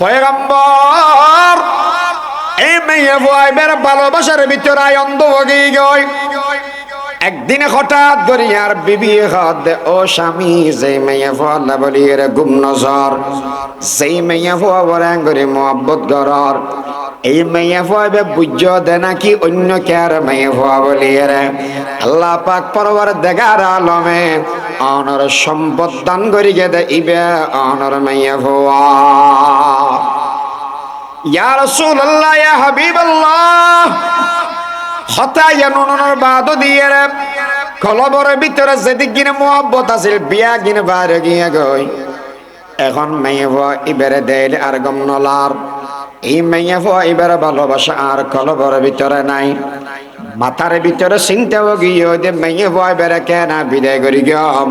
পয়গম্বর এই মেয়ে ভাইবের ভালোবাসার ভিতরে অন্ধ হয়ে গই। একদিন হঠাৎ দরিয়ার বিবি হাত ও স্বামী যে মেয়ে ফলা বলি রে গুম নজর, সেই মেয়ে ফুয়া বলে করে মোহাব্বত গরর। এই মেয়ে ফুয়াবে বুঝ দে নাকি অন্য কেয়ার মেয়ে ফুয়া বলি রে। আল্লাহ পাক পরবার দেখার আলমে অনর সম্পদ দান করি গে দে ইবে অনর মেয়ে ফুয়া। ইয়া রাসূলুল্লাহ ইয়া হাবিবাল্লাহ, হতায়া নুনুর বাদ দিয়ে রে কলবরের ভিতরে যেদিন মোহাব্বত আছিল বিয়া গিন বারে গিয়ে গই। এখন মেয়ে ভুয়া ইবেরে দেল আর গম নলার। এই মেয়ে ভুয়া ইবেরে ভালোবাসা আর কলবরের ভিতরে নাই। মাথার ভিতরে চিন্তা গিয়ে যে মেয়ে ভুয়া বেড়ে কেনা বিদায় করি গম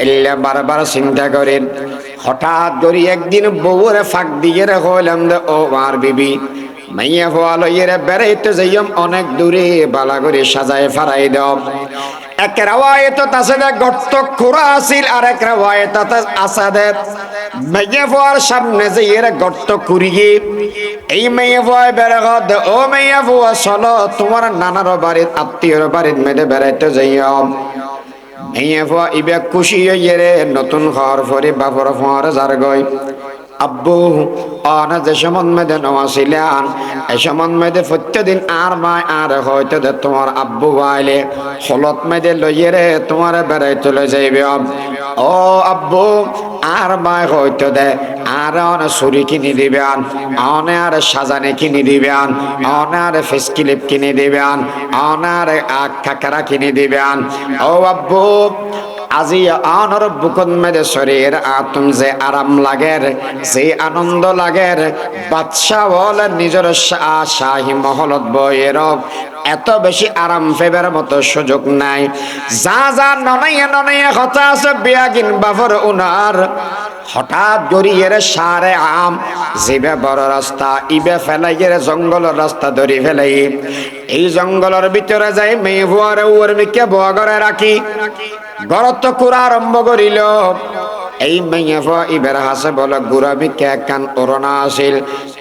এলে বারবার চিন্তা করেন। হঠাৎ করি একদিন বউরে ফাঁক দিয়ে রে হইলাম দে ও আর বিবি মাইয়া ভুয়া লইয়ের বেড়াইতে যাইম অনেক দূরে বালা করে সাজায় ফারাই দাও। এক রাওয়ায়ত আছে যে গর্ত খোরা আছিল, আর এক রাওয়ায়ত আছে যে মাইয়া ভুয়ার সামনে যাইয়ের গর্ত খুঁড়িয়ে এই মাইয়া ভুয়া বেড়ে দে ও মাইয়া ভুয়া চলো তোমার নানার বাড়ির আত্মীয়র বাড়ির মেয়েদের বেড়াইতে যাইম। মাইয়া ভুয়া ইবে খুশি হইয়ে রে নতুন ঘর ফরি বাপর ফোয়ার যার গই। আব্বু অনা যে সমন মেদে নওয়াছিলেন এই সমন মেদে প্রত্যেকদিন আর মায় আর হয়তো দে তোমার আব্বু আইলে হলত মেদে লইয়ে রে তোমার বেড়াই চলে যাইবে। ও আব্বু আর মায় হয়তো দে আর অনে ছুরি কিনে দিবেন, অনে আর সাজানে কিনে দিবেন, অনে আর ফেস ক্লিপ কিনে দিবেন, অনার কাকারা কিনে দিবেন। ও আব্বু আজি আনর বুকন মেদে শরীর আতুম যে আরাম লাগের, যে আনন্দ লাগের, বাদশাহ বলে নিজের শাহী মহলত বইয়ের এত বেশি আরাম ফেবার মতো সুযোগ নাই। যা যা ননাইয়া ননাইয়া কথা আছে বিয়াগিন বাফর উনার হঠাৎ গড়িয়ে সারে আম জিবে বড় রাস্তা ইবে ফেলাইয়ের জঙ্গলের রাস্তা ধরি ফেলাই। এই জঙ্গলের ভিতরে যাই মেয়ে ভুয়ারে উয়ার মিকে ভুয়া ঘরে রাখি গরত কুড়া আরম্ভ করিল। এই মেয়ে ভুয়া ইবের হাসে বলে গুড়া মিকে একখান ওরনা আসিল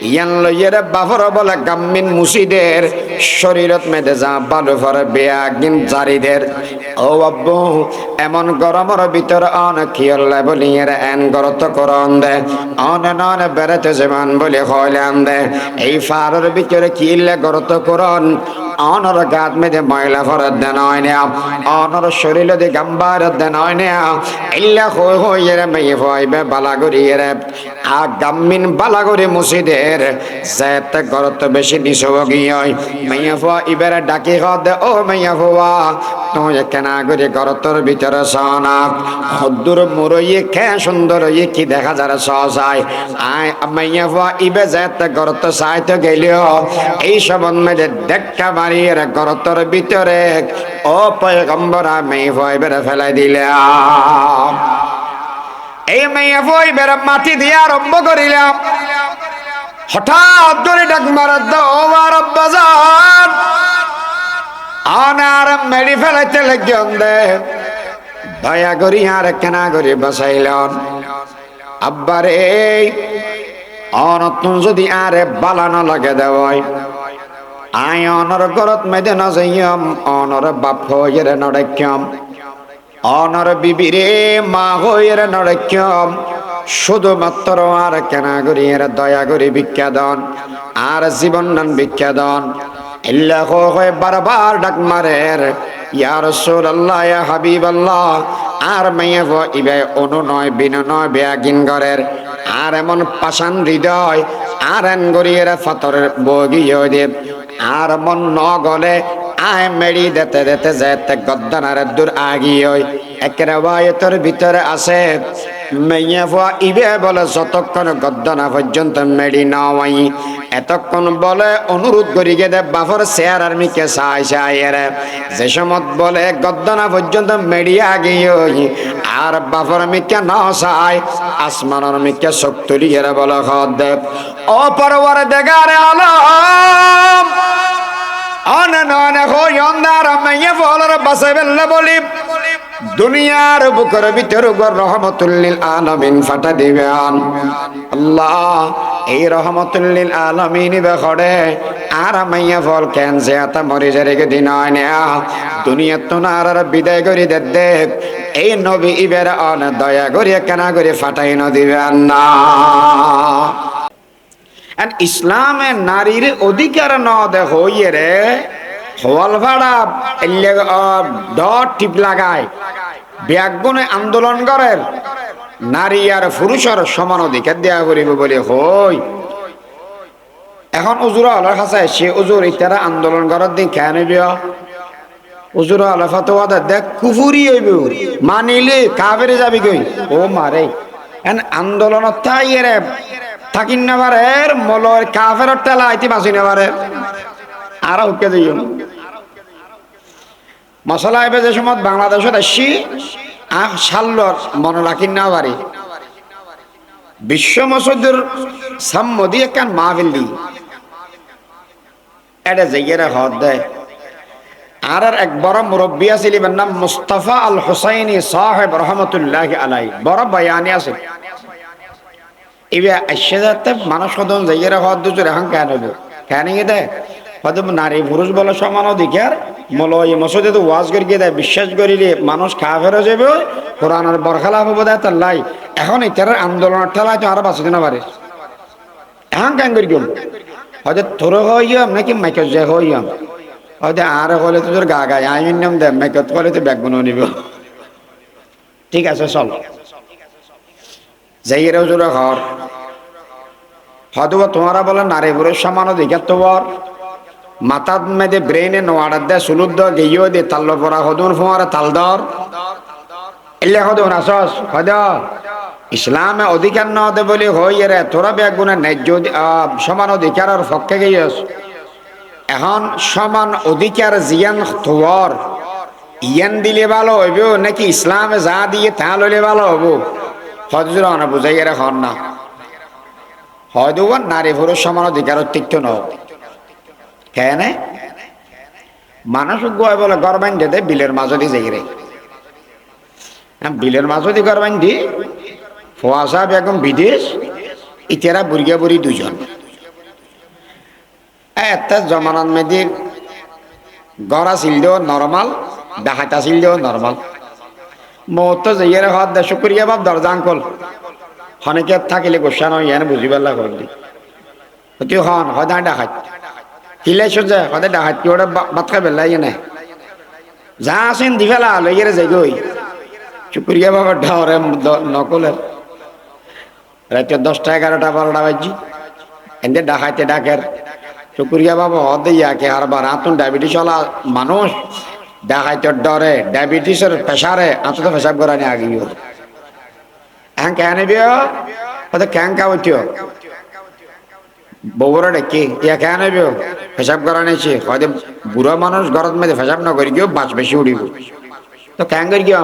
ইয়ান লইয়ের বাফর বলে গাম্মিন মুসিদের শরীরত মেদে যা বালু ফরে বেয়াগিন জারিদের। ও আব্বু এমন গরমের ভিতর অনেক খিয়ল্লা বলিয়ের এন গরত করন দে অনে ননে বেড়াতে যেমন বলে হইলাম দে এই ফারের ভিতরে কিল্লে গরত করন অনর গাত মেদে ময়লা ফরত দেন হয় না, অনর শরীরে দি গাম্বার দেন হয় না। ইল্লা হই হইয়ের মেয়ে হইবে বালাগুড়িয়ের আ গাম্মিন বালাগুড়ি মুসিদের যেতে গরত বেশি নিশো গিয়ে মেয়ে ফুয়া ইবের ডাকি দে ও মেয়ে ফুয়া তুই কেনা করে গরতর ভিতরে সনা হদ্দুর মুরইয়ে খে সুন্দর ইয়ে কি দেখা যারা সহসায় আয় মাইয়া ফুয়া ইবে যেতে গরত সাইতে গেলেও এই সব মেয়েদে দেখা মারিয়ে গরতর ভিতরে ও পয়গম্বরা মেয়ে ফুয়া ইবের ফেলাই দিলে। এই মেয়ে ফুয়া ইবের মাটি দিয়ে আরম্ভ করিলাম। হঠাৎ ধরে ডাক মারার দাও বাজার আনার মেরি ফেলাইতে লাগিয়ন দে দয়া করি আর কেনা করি বাসাইলন। আব্বারে অনতুন যদি আরে বালানো লাগে দেওয়াই আই অনর গরত মেদে না যাইম অনর বাপ হইরে নড়েক্যম অনর বিবিরে মা হইরে নড়েক্যম শুধুমাত্র আর কেনা করি এর দয়া করি ভিক্ষা দন আর জীবন নান ভিক্ষা দন। ইল্লা হয় বারবার ডাক মারের ইয়া রাসূলুল্লাহ ইয়া হাবিবাল্লাহ। আর মেয়ে ইবে অনু নয় বিনু নয় বেয়াগিন ঘরের আর এমন পাষাণ হৃদয় আর এন গড়িয়ে ফাতরের বগিয়ে দেব আর মন ন গলে আয় মেড়ি দেতে দেতে যেতে গদ্দানার দূর আগিয়ে একের বায়তের ভিতরে আছে মেয়ে ফুয়া ইবে বলে যতক্ষণ গদ্দানা পর্যন্ত মেডি নাওয়াই এতক্ষণ বলে অনুরোধ করি গে দে বাফর শেয়ার আর মিকে সাই সাইয়ের যে সমত বলে গদ্দানা পর্যন্ত মেডিয়া গিয়ে আর বাফর মিকে না সাই আসমানের মিকে শক্তি এরা বলে খদ দেব ও পরবর দেগারে আলম অনে ননে হই অন্ধার মেয়ে ফলর বাসে বেল্লে বলি দুনিয়ার বুকের ভিতর রহমাতুল লিল আলামিন ফাটা দিবেন আল্লাহ। এই রহমাতুল লিল আলামিন বেখড়ে আর মাইয়া ফল ক্যান্সে আতা মরি যারে কে দিন আনে দুনিয়া তো আর বিদায় করি দে এই নবী ইবের অন দয়া করি কেনা করে ফাটাই ন দিবেন না। ইসলামে নারীর অধিকার ন দেখো ইয়ে হওয়াল ভাড়া ডট টিপ লাগায় ব্যাগুনে আন্দোলন করেন নারী আর পুরুষের সমান অধিকার দেওয়া করিব বলে হই। এখন উজুর আলার কাছে সে উজুর ইতারা আন্দোলন করার দিন কেন উজুর আলা ফাতোয়া দেখ কুফুরি হইব মানিলে কাবেরে যাবি কই ও মারে এন আন্দোলনত তাইরে থাকিন না পারে মলর কাফের টেলা আইতি বাঁচি না পারে আর উঠকে যাইও মশলা এবে যে সময় বাংলাদেশত আসছি সাল্লর মনে রাখিন না পারি বিশ্ব মসজিদের সাম্মদি একখান মাহফিল দি এটা জায়গায় হদ দেয় আর এক বড় মুরব্বী আছিল এবার নাম মুস্তাফা আল হুসাইনি সাহেব রহমতুল্লাহ আলাই বড় বয়ানি আছে এবার আসছে যাতে মানুষ কদম জায়গায় হদ দুজোর এখন কেন হইব কেন গিয়ে দেয় হয়তো নারী পুরুষ বলে সমান অধিকার মলয় মসজিদে তো ওয়াজ করিয়ে দেয় বিশ্বাস করিলে মানুষ কাফের হয়ে যাবে কোরআনের বরখালাপ হবো দেয় তার লাই এখন এটার আন্দোলনের ঠেলায় তো আরো বাঁচতে না পারে এখন কেন করি গেল হয়তো তোর হইয়াম নাকি মাইকের যে হইয়াম হয়তো আর হলে তো তোর গা গায়ে আইন নাম দেয় মাইকত হলে তো ব্যাগ বনে নিব ঠিক আছে চল যাই এরাও জোরে ঘর হয়তো তোমারা বলে নারী পুরুষ সমান অধিকার তো বর মাথাত মেদে ব্রেনে নোয়াড়ার দে সুলুদ দ গেইও দে তাল্লো পরা হদুন ফোয়ারে তাল দর এলে হদুন আসস হদ ইসলামে অধিকার ন দে বলি হই রে তোরা ব্যাগ গুণে ন্যায্য সমান অধিকারের পক্ষে গেইস এখন সমান অধিকার জিয়ান তোর ইয়ান দিলে ভালো হইব নাকি ইসলামে যা দিয়ে তা লইলে ভালো হব হজুর না বুঝাই এরা হন না হয়তো নারী পুরুষ সমান অধিকার তিক্ত ন কেন মানুষ গয় বলে গরবাইন দে বিলের মাঝদি যাই বিলের মাঝদি গরবাইন দি ফোয়া সাহেব এখন বিদেশ ইতেরা বুড়িয়া বুড়ি দুজন একটা জমানান মেয়েদের গড়া ছিল দেও নর্মাল ডাকাতা ছিল দেও নর্মাল মত যাইয়ের হাত দে শুক্রিয়া বাপ দরজা আঙ্কল হনেকে থাকিলে গোসা নয় এনে বুঝিবার লাগ তুই হন হদা ডাকাত কিলাইছো যে হদা ডাকাত কি ওটা বাত খাই বেলাই এনে যা আছেন দি ফেলা লইয়ের যাই গই শুক্রিয়া বাবার ঢাওরে নকলের রাতে 10টা 11টা 12টা বাজি এনে ডাকাইতে ডাকের শুক্রিয়া বাবা হদ ইয়াকে হারবার আতুন ডায়াবেটিস ওলা মানুষ ডাকাইতে ডরে ডায়াবেটিসের প্রেসারে আতো তো পেশাব করানি আগিও এখন কেন বিও হয়তো ক্যাং কাউটিও বউরা ডেকে ইয়া কেন বিও পেশাব করানিছে হয়তো বুড়া মানুষ ঘরত মেয়েদের পেশাব না করি গিয়েও বাঁচ বেশি উড়িব তো ক্যাং করি গিয়ে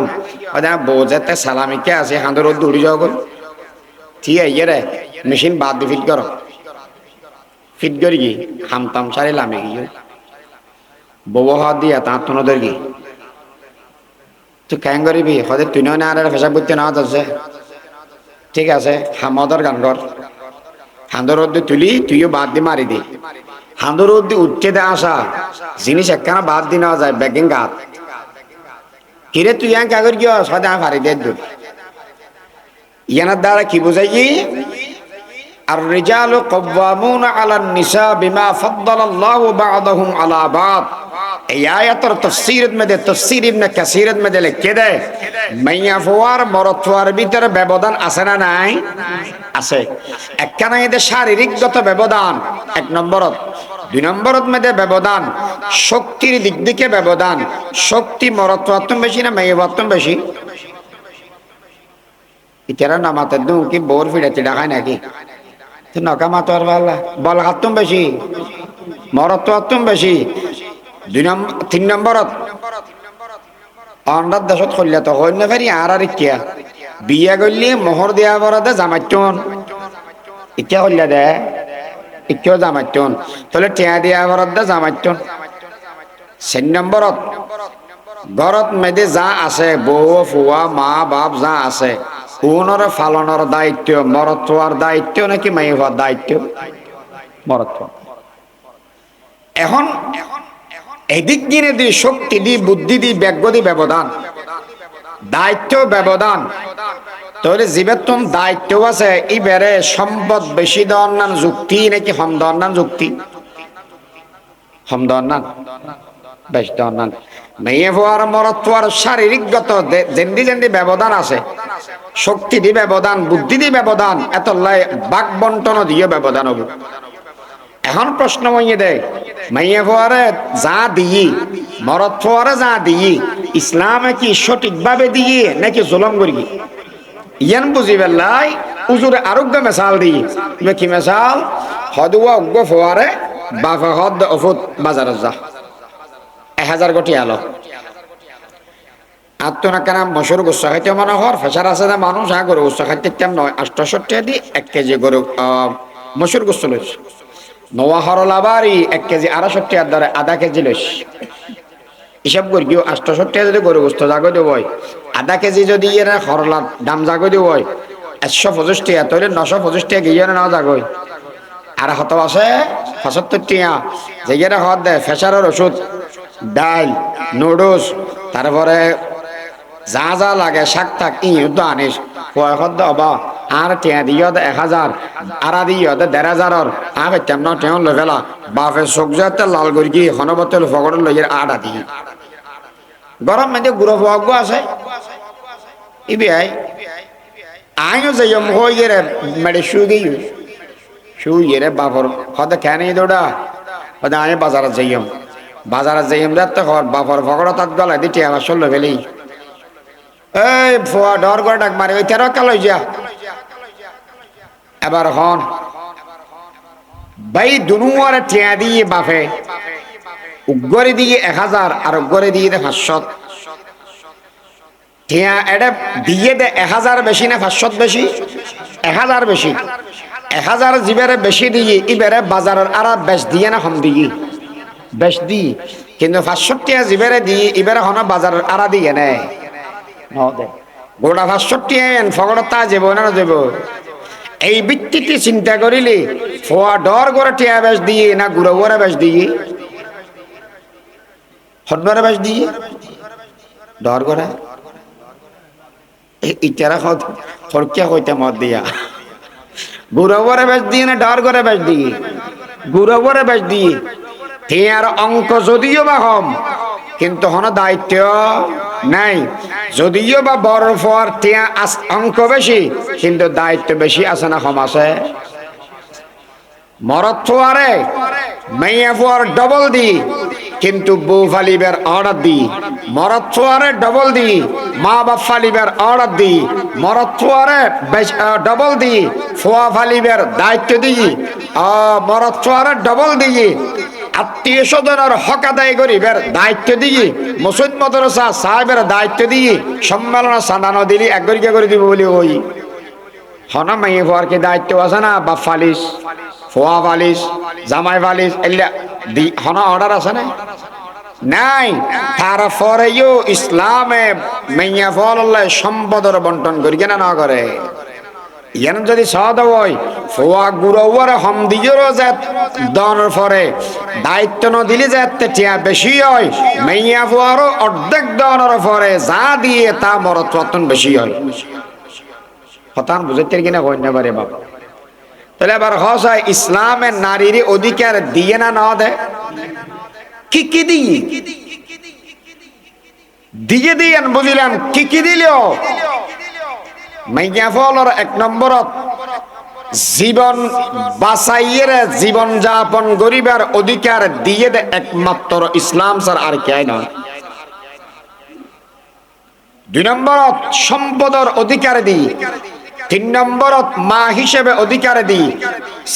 হয়তো বউ যাতে সালামিকে আছে হাঁদর উড়ি যাও করি ঠিক আছে ইয়ে রে মেশিন বাদ দিয়ে ফিট করো ফিট করি কি হামতাম সারি লামে গিয়ে বউ হাত দিয়া তাঁত তোনদের কি তুই ক্যাং করিবি হয়তো তুই না আর পেশাব করতে না আছে ঠিক আছে হামদর গান কর হাঁদর রোদ্দে তুলি তুইও বাদ দিয়ে মারি দি হাঁদর রোদ্দে উঠতে দে আসা জিনিস একখানা বাদ দিয়ে নেওয়া যায় ব্যাগিং গাত কিরে তুই এক কাগর কি সদা ফারি দে দূর ইয়ানার দ্বারা কি বোঝাই কি আর রিজালু কওয়ামুনা আলান নিসা বিমা ফাদ্দালাল্লাহু বা'দাহুম আলা বা'দ এই আয়াতের তাফসীরের মধ্যে তাফসীর ইবনে কাসীরের মধ্যে লিখে দেয় মাইয়া ফওয়ার মরদ ফওয়ার ভিতরে ব্যবধান আছে না নাই আছে একখানা এদের শারীরিকগত ব্যবধান এক নম্বরত দুই নম্বরত মধ্যে ব্যবধান শক্তির দিক থেকে ব্যবধান শক্তি মরদ ফওয়ার বেশি না মাইয়া ফওয়ার বেশি ইতারা নামাতে দু কি বোর ফিরাতে দেখায় নাকি তো নকা মাতোয়ার পাল্লা বল হাতুম বেশি মরদ তো হাতুম বেশি 3 নম্বরত অন্ডার দেশত করলে তো হইন না পারি আর কিয়া বিয়া করলে মোহর দেওয়া বরাদে জামাইতন ইচ্ছা করলে দে ইচ্ছাও জামাইতন তাহলে টিয়া দেওয়া বরাদে জামাইতন 4 নম্বরত ঘরত মেয়েদে যা আছে বউ ফুয়া মা বাপ যা আছে উনর ফালনের দায়িত্ব মরত্বর দায়িত্ব নাকি মাই হওয়ার দায়িত্ব মরত্ব। এখন এদিক দিনে দি শক্তি দি বুদ্ধি দি ব্যজ্ঞ দি ব্যবধান দায়িত্ব ব্যবধান তাহলে জীবের তুম দায়িত্ব আছে ইবেরে সম্পদ বেশি দেওয়ার নাম যুক্তি নাকি হম দেওয়ার নাম যুক্তি হম দেওয়ার নাম বেশ দেওয়ার নাম মেয়ে হওয়ার মরত্বর শারীরিকগত জেন্দি জেন্দি ব্যবধান আছে শক্তি দি ব্যবধান বুদ্ধি দি ব্যবধান এত লাই বাক বন্টন দিয়ে ব্যবধান হব। এখন প্রশ্ন মইয়ে দেয় মাইয়ে ফোয়ারে যা দিই মরদ ফোয়ারে যা দিই ইসলামে কি সঠিকভাবে দিয়ে নাকি জুলম করি ইয়ান বুঝি পেলাই উজুরে আরোগ্য মেশাল দিই কি মেশাল হদুয়া উগ্র ফোয়ারে বাফা হদ অফুত বাজার যা 1000 কোটি আলো আত্মনা কেন মশুর গুচ্ছা খাইতে মনে হর ফেসার আছে না মানুষ হ্যাঁ গরু গুচ্ছা খাইতে কেমন 68 টাকা দি 1 কেজি গরু মশুর গুচ্ছ লইছে নোয়া হরল আবারই 1 কেজি 250 টাকার দরে আধা কেজি লইস হিসাব করি কেউ 68 টাকা যদি গরু গোস্ত জাগো দেব আধা কেজি যদি এর হরলার দাম জাগো দেব 125 টাকা তাহলে 925 টাকা গিয়ে না জাগো আর হত আছে 75 টাকা যেগেরা হদ দেয় ফেসারের ওষুধ ডাল নুডলস তারপরে যা যা লাগে শাক থাক ইউদ্ধ আনিস কয় হদ অবা আর টিয়া দিয়ে 1000 আর দিয়ে 1500 আর তেমন টেন লেভেলা বাপে চোখ যাতে লাল করি কি হনবতল ফগড় লইয়ের আড়া দিয়ে গরম মেয়েদের গুড়ো ফগ আছে ইবিআই আইও যাইম হয়ে রে মেডে শুয়ে বাপর হতে কেন দৌড়া হতে আমি বাজারে যাইম রাখতে ঘর বাপর ফগড় তাত গলায় দিটি আমার চললো ফেলি এই ফোয়া ডর করে ডাক মারি ওই 13 কাল যা এবার হন ভাই দুনুয়ারে টিয়া দিয়ে বাপে উগরে দিয়ে 1000 আর উগরে দিয়ে 500 টিয়া এটা দিয়ে 1000 বেশি না 500 বেশি 1000 বেশি 1000 জিবেরে বেশি দিয়ে ইবেরে বাজারের আর বেশ দিয়ে না কম দিয়ে বেশ দিয়ে কিন্তু 500 টাকা জিবেরে দিয়ে ইবেরে হন বাজারের আর দিয়ে নেয় গোটা 500 টাকা ফগড় তা যাব না যাব এই ভিত্তিতে চিন্তা করিলে ফোয়া ডর করে টিয়া বেশ দিয়ে না গুড়ো করে বেশ দিয়ে হডরে বেশ দিয়ে ডর করে ইটারা খরকিয়া কইতে মত দিয়া গুড়ো করে বেশ দিয়ে না ডর করে বেশ দিয়ে গুড়ো করে বেশ দিয়ে টিয়ার অঙ্ক যদিও বা কম কিন্তু হন দায়িত্ব নাই যদিও বা বড় ফর টিয়া অঙ্ক বেশি কিন্তু দায়িত্ব বেশি আছে না কম আছে মরদ ফোয়ারে মেয়ে ফোয়ার ডবল দি কিন্তু বউ ফালিবের অর্ডার দি মরদ ফোয়ারে ডবল দি মা বাপ ফালিবের অর্ডার দি মরদ ফোয়ারে ডবল দি ফোয়া ফালিবের দায়িত্ব দি মরদ ফোয়ারে ডবল দি আত্মীয় স্বজনের হক আদায় করিবের দায়িত্ব দিয়ে মসজিদ মাদ্রাসা সাহেবের দায়িত্ব দিয়ে সম্মেলন সানানো দিলি একগরিকা করে দিব বলি ওই হন মাইয়ে ফোয়ার কি দায়িত্ব আছে না বাপ ফালিস ফোয়া ফালিস জামাই ফালিস এলা হন অর্ডার আছে না নাই তারপরেও ইসলামে মাইয়া ফল সম্পদের বন্টন করি কেন না করে ইয়ান যদি সদ হয় ফোয়া গুড়োর হম দিয়েরও যে দনের পরে দায়িত্ব ন দিলে যে টিয়া বেশি হয় মাইয়া ফোয়ারও অর্ধেক দনের পরে যা দিয়ে তা মরত পতন বেশি হয় হতান বুঝতে কিনা কইনা পারে বাবা তাহলে আবার হসায় ইসলামের নারীর অধিকার দিয়ে না না দেয় কি কি দিয়ে দিয়ে বুঝিলাম কি দিল মাইয়া ফলর 1 নম্বরত জীবন বাঁচাইয়ের জীবন যাপন করিবার অধিকার দিয়ে দে একমাত্র ইসলাম স্যার আর কে নয় 2 নম্বরত সম্পদের অধিকার দি 3 নম্বরত মা হিসেবে অধিকার দি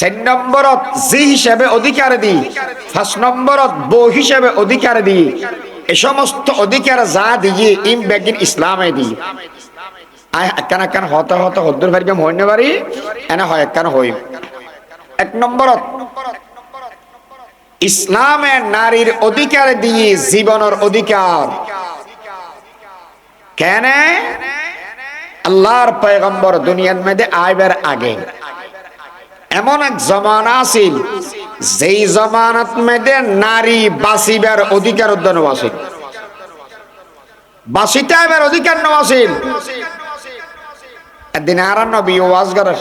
4 নম্বরত জি হিসেবে অধিকার দি 5 নম্বরত বউ হিসেবে অধিকার দি এই সমস্ত অধিকার যা দিয়ে বেগিন ইসলামে দি একখান হতে হদ্দুর ভারিকে হইনে পারি এনে হয় একখান হই 1 নম্বরত ইসলামে নারীর অধিকার দিয়ে জীবনের অধিকার কেন? আল্লাহর পয়গম্বর দুনিয়ার মধ্যে আইবার আগে এমন এক জমানা আছিল, যেই জমানাত মধ্যে নারী বাঁচিবার অধিকার উদ্যান আছিল, বাঁচিতে এবার অধিকার নেওয়া আছিল। একদিন আর নবী ওয়াজ করে,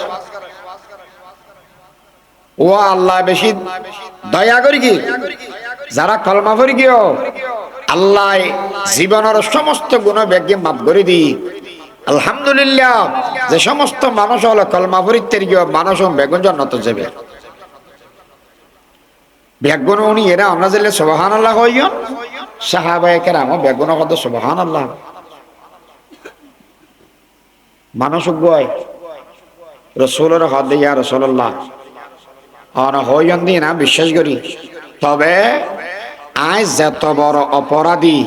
ও আল্লাহ বেশি দয়া করি কি যারা কলমা পড়ি গিয়েও আল্লাহ জীবনের সমস্ত গুণ ব্যাগে মাফ করে দি। আলহামদুলিল্লাহ, যে সমস্ত মানুষ হলো কলমা পড়িতে গিয়ে মানুষ বেগুন জান্নাতে যাবে। বেগুন উনি এরা আমরা জেলে সুবহানাল্লাহ হইও, সাহাবায়ে কেরাম বেগুন কত সুবহানাল্লাহ। মানুষ গয় রাসূলের হাতে ইয়া রাসূলুল্লাহ আর হইন দি না বিশ্বাস করি, তবে আজ যত বড় অপরাধী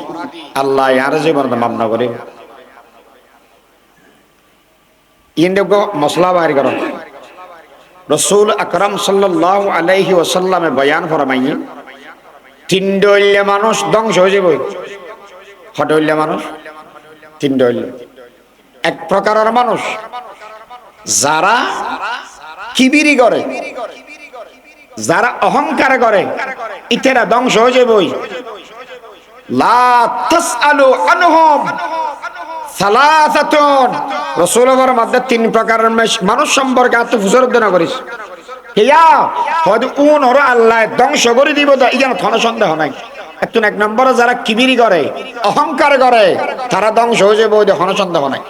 আল্লাহ আর জীবন মাফ না করে। ইন্ডগো মশলা বাইর করো। রসুল আকরাম সাল্লাল্লাহু আলাইহি ওয়াসাল্লামে বয়ান ফরমাইয়ে তিন দইলে মানুষ ধ্বংস হয়ে যাবে। হটইলে মানুষ তিন দইলে। এক প্রকারের মানুষ যারা কিবিরি করে, যারা অহংকার করে, ইতেরা ধ্বংস হয়ে যাবে। লা তাসআলু আনহুম সালাসাতুন, রাসূলের মধ্যে তিন প্রকারের মানুষ সম্পর্কে আত্মফুসরুদ্দান করিস হিয়া হয়তো উন হর আল্লাহ ধ্বংস করে দিব, তো এখানে কোনো সন্দেহ নাই। একজন এক নম্বরে যারা কিবিরি করে, অহংকার করে, তারা ধ্বংস হয়ে যাবে, ওই কোনো সন্দেহ নাই।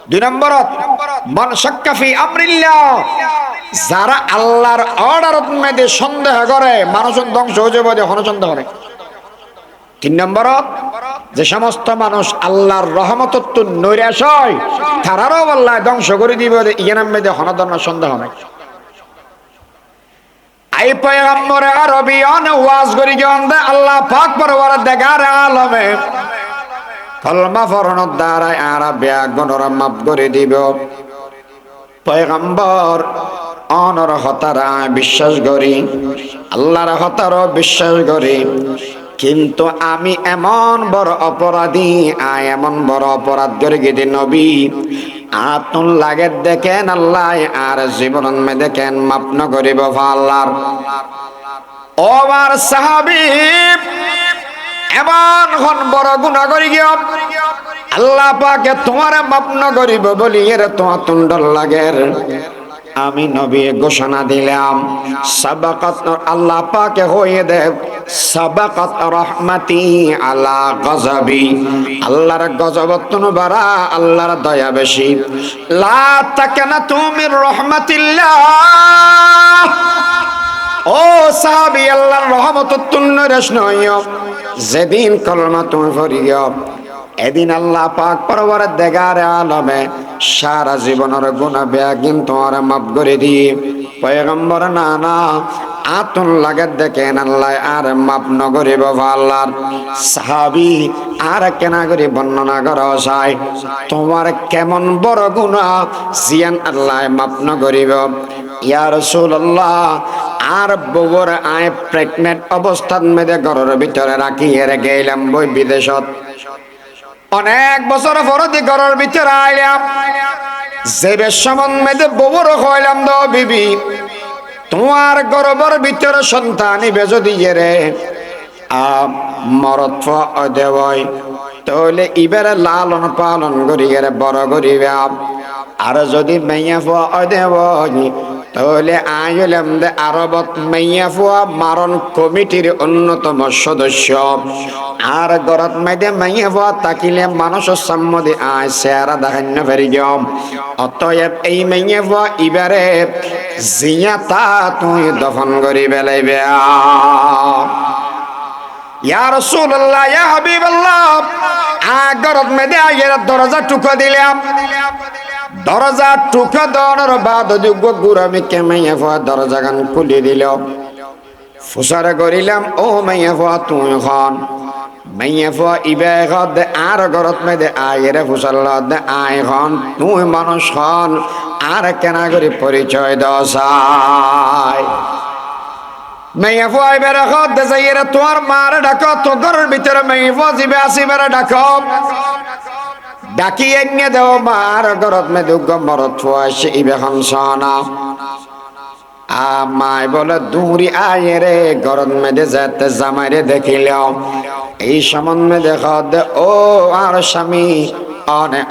দুই নম্বরত মান শাক্কা ফি আমরিল্লাহ, যারা আল্লাহর অর্ডারত মধ্যে সন্দেহ করে, মানুষ ধ্বংস হয়ে যাবে, কোনো সন্দেহ নাই। তিন নম্বরত যে সমস্ত মানুষ আল্লাহর রহমতত্ব নৈরাশ হয়, তারারও আল্লাহ ধ্বংস করে দিব, ইয়ানার মধ্যে হনদন্য সন্দেহ নাই। আই পয়গম্বরে আরবি অন ওয়াজ করি গন্দে আল্লাহ পাক পরওয়ার দেখার আলমে কলমা ফরনত দ্বারাই আরবিয়া গুণরা মাফ করে দিব। পয়গম্বর অনর হতারা বিশ্বাস করি, আল্লাহর হতারও বিশ্বাস করি, কিন্তু আমি এমন বড় অপরাধী, এমন বড় অপরাধ করে গেছি নবী আতুন লাগে দেখেন আল্লাহ আর জীবন মে দেখেন মাপ ন করিব আল্লাহর। ওবার সাহাবী এমন হন বড় গুনাহ করি গিয়া আল্লাহ পাকে তোমারে মাপ ন করিব বলি এর তোমার তুন্ডল লাগের। আমি নবী ঘোষণা দিলাম সাবাকাত, আল্লাহ পাকে হয়ে দেব সাবাকাত রহমাতি আলা গজবি, আল্লাহর গজবত বাড়া, আল্লাহর দয়া বেশি। লা তাকানা তুমি রহমাতিল্লাহ, ও সাহাবী আল্লাহর রহমত তুন্ন রেশ নয়, যেদিন কলমা তুমি পড়িও এদিন আল্লাহ পাক পরওয়ার দেগার আলমে সারা জীবনের গুনাহ বেয়াগিন তোমার মাফ করে দিয়ে। পয়গম্বর না না আতুন লাগে দেখেন আল্লাহ আর মাফ ন করিব আল্লাহর। সাহাবী আর কেনা করে বর্ণনা করা যায় তোমার কেমন বড় গুনাহ জিয়ান আল্লাহ মাফ ন করিব। ইয়া রাসূলুল্লাহ, আর বউর আয় প্রেগনেন্ট অবস্থার মধ্যে ঘরের ভিতরে রাখিয়ে গেলাম বই বিদেশত। অনেক বছর পরদি ঘরের ভিতরে আইলাম, যে বেশমন মেয়েদের বউর হইলাম দ বিবি, তোমার গর্ভের ভিতরে সন্তান ইবে যদি রে মরত দেওয়, তাহলে ইবের লালন পালন করি বড় করিবে। আর যদি মেয়া ফুয়া দেব, তাহলে আইলাম দে আরবত মেয়া ফুয়া মারণ কমিটির অন্যতম সদস্য। আর গরত মাইদে মেয়া ফুয়া তাকিলে মানুষের সম্মতি আয় সেরা দেখান্য ফেরি গম। অতএব এই মেয়া ফুয়া ইবারে জিয়াতা তুই দফন করি বেলাইবে। ইয়া রাসূলুল্লাহ, ইয়া হাবিবাল্লাহ, আগরত মেদে আয়ের দরজা টুকা দিলাম। দরজা টুকা দেওয়ার বাদ যোগ্য গুরামি কেমাইয়া ফুয়া দরজা গান খুলে দিল। ফুসারে করিলাম ও মাইয়া ফুয়া তুই খন। মাইয়া ফুয়া ইবে ঘর আর গরত মেদে আয়ের ফুসাল্লা আয় খন, তুই মানুষ খন আর কেনা করে পরিচয় দশায়। মেয়ে ফুয়া এবার দে যাইয়েরা তোমার মার ডাকো, তো ঘরের ভিতরে মেয়ে ফুয়া জিবে আসি বেড়া ডাকো। ডাকি এনে দেও মার গরত মে দুগ মরত ফুয়াশে ইবে হংসনা আমায় বলে দূরি আয়ে রে গরত মেদে যেতে জামাইরে দেখিলাম এই সম্বন্ধে দেখ দে ও আর স্বামী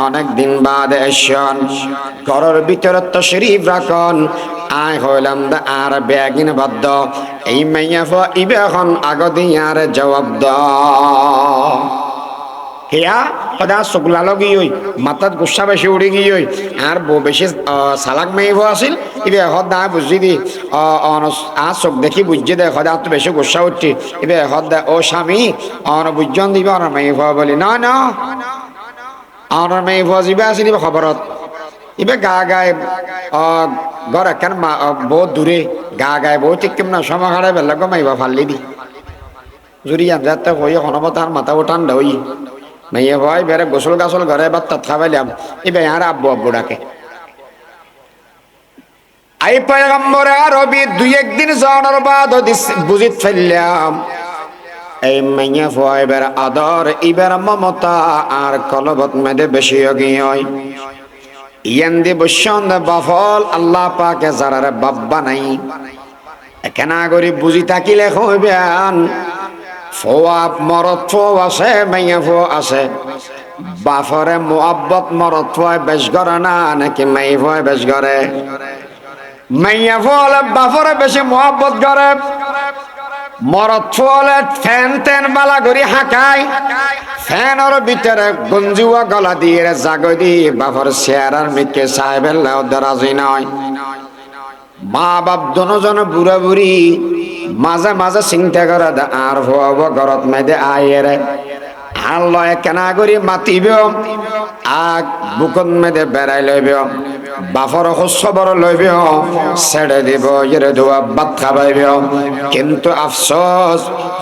অনেক দিন বাদ এসন ঘরের ভিতরে তো শরীফ রাখন আয় হইলাম দে আর বেগিন বাদ্য এই মাইয়া ফ ইবে এখন আগদি আর জবাব দ হেয়া সদা চকুলা লগি হই মাথাত গুসা বেশি উড়ি গিয়ে হই আর বউ বেশি চালাক মেয়ে আছিল ইবে সদা বুঝি দি আর চোখ দেখি বুঝি দে সদা তো বেশি গুসা উঠছি ইবে সদা ও স্বামী বুঝন দিবে অনার মেয়ে ভুয়া বলি না না অনার মেয়ে ভুয়া যাবে আছিল ইবে খবরত ইবে গা গায়ে ঘর একখান বহুত দূরে গা গায়ে বউ ঠিক কেমন সময় হারাই বেলা গমাইবা ফাল্লি দি জুরি আনজাতে হই হনমত আর মাথা উঠান দই মেয়ে ভাই বেড়ে গোসল গাছল ঘরে বা তাত খাবাইলাম এ আর আব্বু আব্বু ডাকে আই পয়গম্বরে আরবি দুই একদিন জানার বাদ বুঝিত ফেললাম এই মেয়ে ভাই বেড়ে আদর ইবের মমতা আর কলবত মেদে বেশি হয় ইয়ান দি বসন বাফল আল্লাহ পাকে যারারে বাব্বা নাই একেনা করি বুঝি থাকিলে হইবেন ফোয়া মরত ফো আছে মাইয়া ফো আছে বাফরে মোহাব্বত মরত ফোয় বেশ করে না নাকি মাই ফোয় বেশ করে মাইয়া ফলে বাফরে বেশি মোহাব্বত করে মরত ফলে ফ্যান তেন বালা করি হাঁকায় ফ্যানের ভিতরে গঞ্জুয়া গলা দিয়ে জাগো দিয়ে বাফর চেয়ারার মিকে সাহেবের রাজি নয় মা বাপ দুজন বুড়া বুড়ি মাঝে মাঝে চিন্তা করে আর হব ঘরত মেদে আয়ের আর লয় কেনা করি মাতিব আগ বুকন মেদে বেড়াই লইব বাফর খবর লইব ছেড়ে দিব এর ধোয়া ভাত খাবাইব কিন্তু আফসোস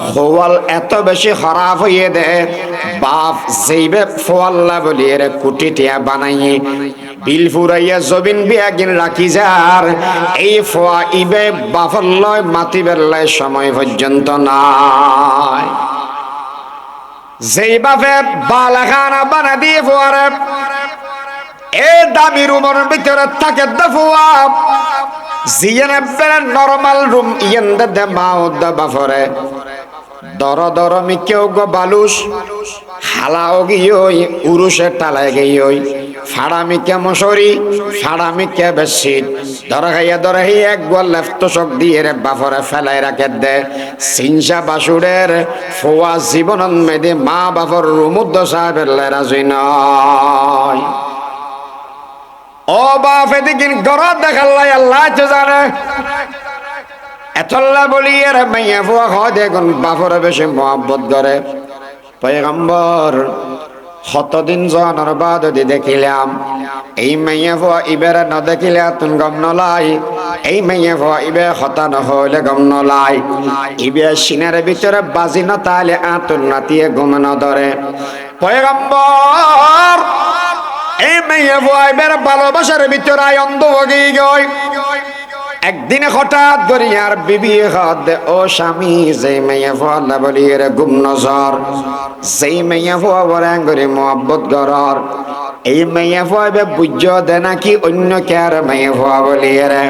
হওয়াল এত বেশি খারাপ হইয়ে দে বাপ যেইবে ফোয়াল্লা বলি এর কুটিটিয়া বানাইয়ে বিল ফুরাইয়া জবিন বিয়াগিন রাখি যার এই ফোয়া ইবে বাফর লয় মাতিবের লয় সময় পর্যন্ত নাই যেই বাপে বালাখানা বানা দিয়ে ফোয়ারে এ দামি রুমের ভিতরে থাকে দফুয়া জিয়ানে বেড়ে নরমাল রুম ইয়েন দে মাও দা বাফরে দর দর মিকেও গো বালুস হালাও গিয়ে উরুষে টালায় গিয়ে ফাড়া মিকে মশরি ফাড়া মিকে বেশি ধরা খাইয়া এক গোল লেফট শক দিয়ে রে বাফরে ফেলায় রাখে দে সিনসা বাসুরের ফোয়া জীবন মেদে মা বাফর রুমুদ্দ সাহেবের রাজি নয় ও বাপ এদিন গরত দেখাল্লাই আল্লাহ জানে এতল্লা বলি এর মাইয়া ফুয়া হয় দেখুন বাপরে বেশি মহব্বত করে পয়গম্বর কতদিন জনের বাদ দেখিলাম এই মাইয়া ফুয়া ইবেরে ন দেখিলে তুন গম নলাই এই মাইয়া ফুয়া ইবে হতা নহলে গম নলাই ইবে সিনের ভিতরে বাজি ন তাহলে আতুন নাতিয়ে ঘুম ন ধরে পয়গম্বর এই মেয়ে ভাইবের ভালোবাসার ভিতরে অন্ধ হয়ে গই একদিন হঠাৎ দরিয়ার বিবি হাত ও স্বামী যে মেয়ে ভাল্লা বলি রে গুম নজর সেই মেয়ে ভাই বরাঙ্গরি মোহাব্বত গরর এই মেয়ে ভাইবে বুঝ দে নাকি অন্য কার মেয়ে ভাই বলি রে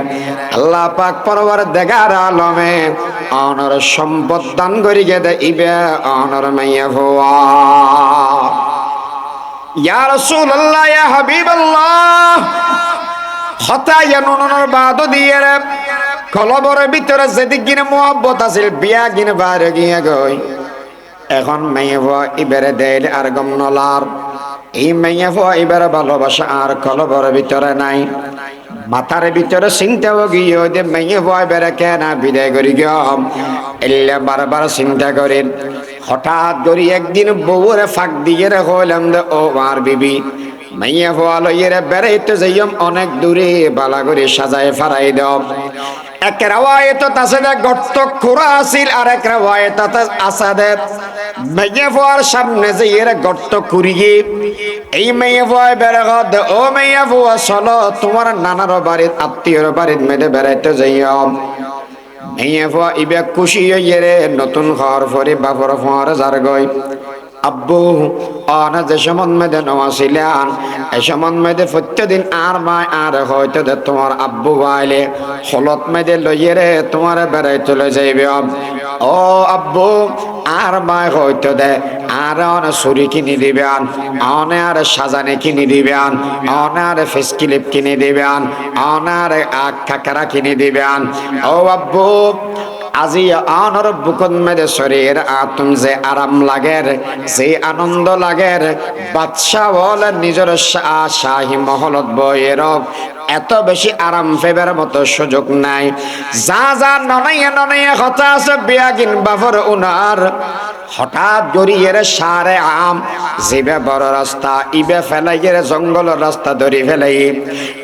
আল্লাহ পাক পরবার দেখার আলমে অনর সম্পদ দান করি গে দে ইবে অনর মেয়ে ভাই ইয়া রাসূলুল্লাহ ইয়া হাবিবাল্লাহ হতায়া নুনের বাদ দিয়ে রে কলবরের ভিতরে যেদিকে মোহাব্বত আছিল বিয়া গিনে বাইরে গিয়ে গই এখন মেয়ে ভয় ইবেরে দেল আর গম নলার এই মেয়ে ভয় ইবেরে ভালোবাসা আর কলবরের ভিতরে নাই মাথার ভিতরে চিন্তা গিয়ে দে মেয়ে ভয় বেড়ে কেনা বিদায় করি গম এলে বারবার চিন্তা করেন হঠাৎ করি একদিন বউরে ফাঁক দিয়ে রে হইলাম দে ও আর বিবি মাইয়া ফোয়ালো ইয়ে বেড়াইতে যাইম অনেক দূরে বালা করে সাজায় ফারাই দাও এক রাওয়ায়েত আছে দে গর্ত খুরা আছিল আর এক রাওয়ায়েত আছে দে মাইয়া ফোয়ার সামনে যাইয়ে গর্ত খুরিয়ে এই মাইয়া ফোয়া বেড়ে দে ও মাইয়া ফোয়া চলো তোমার নানার বাড়ির আত্মীয়র বাড়ির মেয়েদের বেড়াইতে যাইম মাইয়া ফোয়া ইবে খুশি হইয়ে রে নতুন ঘর ফরে বাপর ফোয়ার যার গই আব্বু অনা যে সমন মেদে নওয়াছিলেন এই সমন মেদে প্রত্যেকদিন আর মায় আর হয়তো দে তোমার আব্বু বাইলে হলত মেদে লইয়ে রে তোমার বেড়াই চলে যাইবে ও আব্বু আর মায় হয়তো দে আর অনে ছুরি কিনে দিবেন অনে আর সাজানে কিনে দিবেন অনে আর ফেস ক্লিপ কিনে দিবেন অনে আর কাকারা কিনে দিবেন ও আব্বু আজি আনর বুকুন মেরে শরীর আতুম যে আরাম লাগের যে আনন্দ লাগের বাদশা বলে নিজের শাহী মহলত বইয়ের এত বেশি আরাম ফেবার মতো সুযোগ নাই যা যা ননাইয়া কথা আছে বিয়াগিন বাফর উনার হঠাৎ গড়িয়ে সারে আম জিবে বড় রাস্তা ইবে ফেলাইয়ের জঙ্গলের রাস্তা ধরি ফেলাই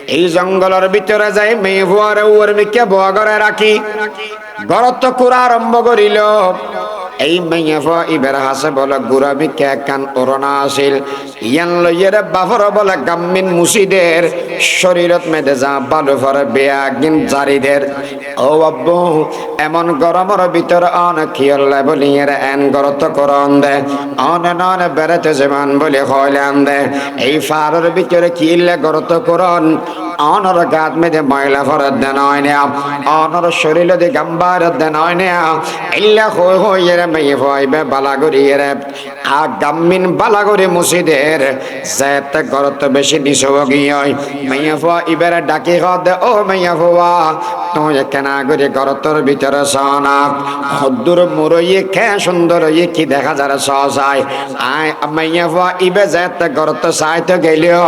এই জঙ্গলের ভিতরে যাই মেয়ে ভুয়ারে উয়ার মিকে ভুয়া করে রাখি গরত কুরা আরম্ভ করিল এই মেয়ে ভুয়া ইবের হাসে বলে গুড়া মিকে কান ওরনা আসিল ইয়ান লইয়ের বাফর বলে গাম্মিন মুসিদের শরীরত মেদে যা বালু ফরে বেয়াগিন জারিদের ও আব্বু এমন গরমের ভিতর অন খিয়ল্লা বলি এর এন গরত করন দে অনে ননে বেড়াতে যেমন বলে হইলাম দে এই ফারের ভিতরে কিল্লে গরত করন অনর গাত মেদে ময়লা ফরত দেন হয় না অনর শরীর দি গাম্বার দেন হয় না ইল্লা হই হই এর মেয়ে ভইবে বালাগরি এর আ গাম্মিন বালাগরি মুসিদের যেতে গরত বেশি নিসবগি হয় মেয়ে ভই ইবেরে ডাকি হদ ও মেয়ে ভুয়া তুই কেনা করে গরতর ভিতরে সনা হদ্দুর মুরই খে সুন্দর ই কি দেখা যারে সসাই আয় মাইয়া ভুয়া ইবে যেতে গরত সাইতে গেলিও